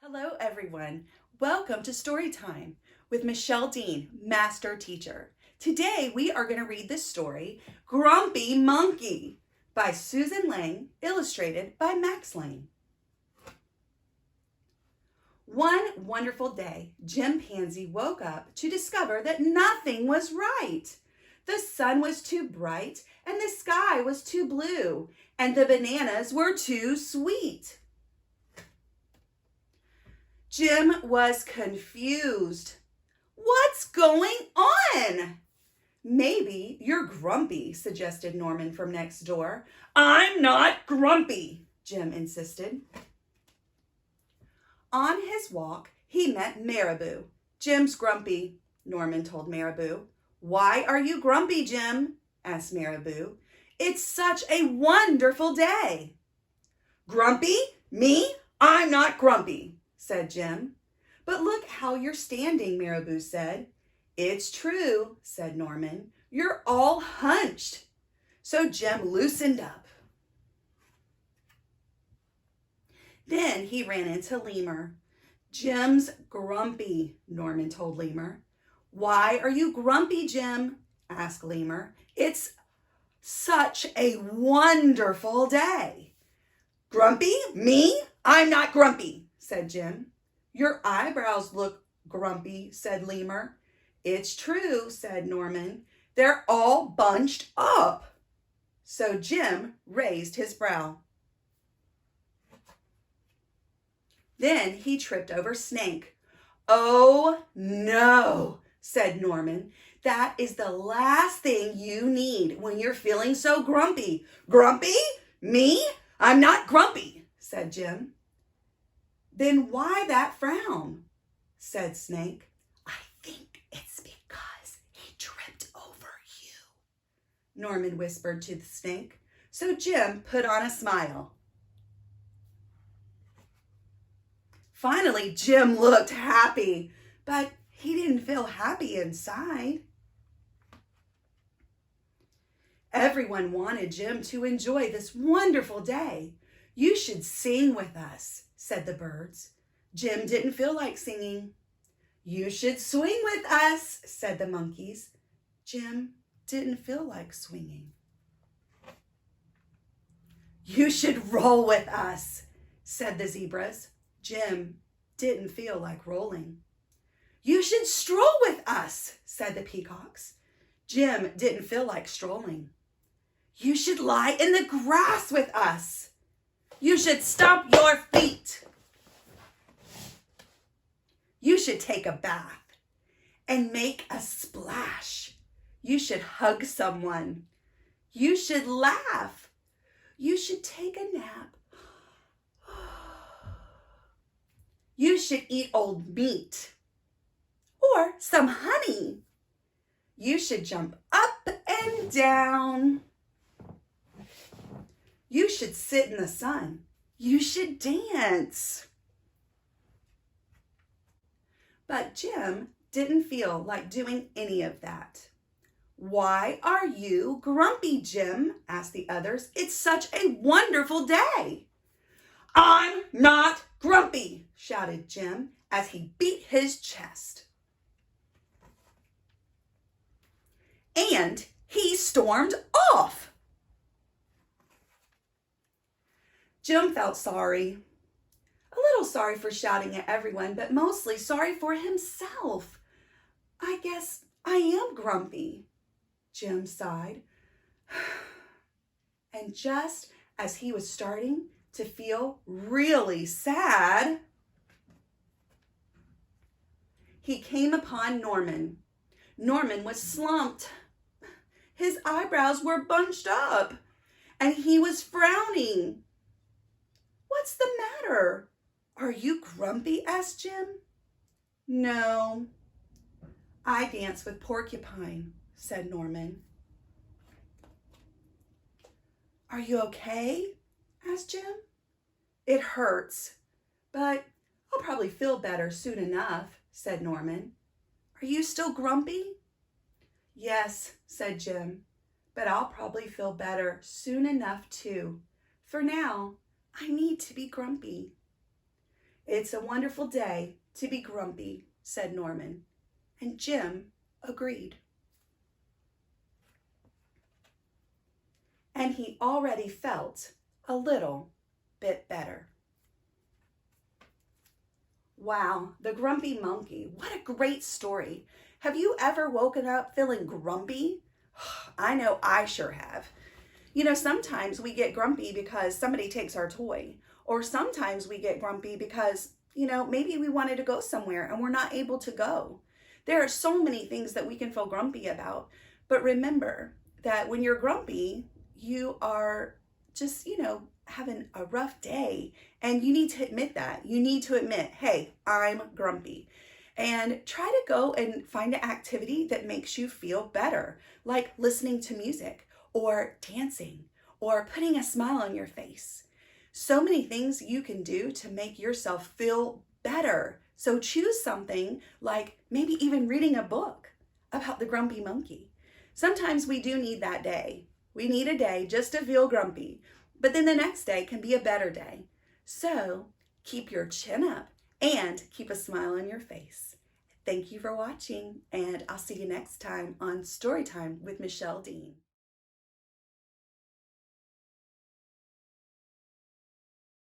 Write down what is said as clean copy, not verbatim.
Hello, everyone. Welcome to Storytime with Michelle Dean, Master Teacher. Today, we are going to read the story Grumpy Monkey by Susan Lang, illustrated by Max Lang. One wonderful day, Jim Pansy woke up to discover that nothing was right. The sun was too bright, and the sky was too blue, and the bananas were too sweet. Jim was confused. What's going on? Maybe you're grumpy, suggested Norman from next door. I'm not grumpy, Jim insisted. On his walk, he met Marabou. Jim's grumpy, Norman told Marabou. Why are you grumpy, Jim? Asked Marabou. It's such a wonderful day. Grumpy? Me? I'm not grumpy, said Jim. But look how you're standing, Marabou said. It's true, said Norman. You're all hunched. So Jim loosened up. Then he ran into Lemur. Jim's grumpy, Norman told Lemur. Why are you grumpy, Jim? Asked Lemur. It's such a wonderful day. Grumpy? Me? I'm not grumpy, said Jim. Your eyebrows look grumpy, said Lemur. It's true, said Norman. They're all bunched up. So Jim raised his brow. Then he tripped over Snake. Oh, no, said Norman. That is the last thing you need when you're feeling so grumpy. Grumpy? Me? I'm not grumpy, said Jim. Then why that frown? Said Snake. I think it's because he tripped over you, Norman whispered to the snake. So Jim put on a smile. Finally, Jim looked happy, but he didn't feel happy inside. Everyone wanted Jim to enjoy this wonderful day. You should sing with us, said the birds. Jim didn't feel like singing. You should swing with us, said the monkeys. Jim didn't feel like swinging. You should roll with us, said the zebras. Jim didn't feel like rolling. You should stroll with us, said the peacocks. Jim didn't feel like strolling. You should lie in the grass with us. You should stomp your feet. You should take a bath and make a splash. You should hug someone. You should laugh. You should take a nap. You should eat old meat or some honey. You should jump up and down. You should sit in the sun. You should dance. But Jim didn't feel like doing any of that. Why are you grumpy, Jim? Asked the others. It's such a wonderful day. I'm not grumpy, shouted Jim as he beat his chest. And he stormed off. Jim felt sorry. A little sorry for shouting at everyone, but mostly sorry for himself. I guess I am grumpy, Jim sighed. And just as he was starting to feel really sad, he came upon Norman. Norman was slumped. His eyebrows were bunched up, and he was frowning. What's the matter? Are you grumpy? Asked Jim. No, I dance with Porcupine, said Norman. Are you okay? Asked Jim. It hurts, but I'll probably feel better soon enough, said Norman. Are you still grumpy? Yes, said Jim, but I'll probably feel better soon enough too. For now, I need to be grumpy. It's a wonderful day to be grumpy, said Norman, and Jim agreed. And he already felt a little bit better. Wow, the grumpy monkey. What a great story. Have you ever woken up feeling grumpy? I know I sure have. You know, sometimes we get grumpy because somebody takes our toy, or sometimes we get grumpy because, maybe we wanted to go somewhere and we're not able to go. There are so many things that we can feel grumpy about, but remember that when you're grumpy, you are just, having a rough day, and you need to admit that. You need to admit, hey, I'm grumpy. And try to go and find an activity that makes you feel better, like listening to music or dancing or putting a smile on your face. So many things you can do to make yourself feel better. So choose something like maybe even reading a book about the grumpy monkey. Sometimes we do need that day. We need a day just to feel grumpy, but then the next day can be a better day. So keep your chin up and keep a smile on your face. Thank you for watching, and I'll see you next time on Storytime with Michelle Dean.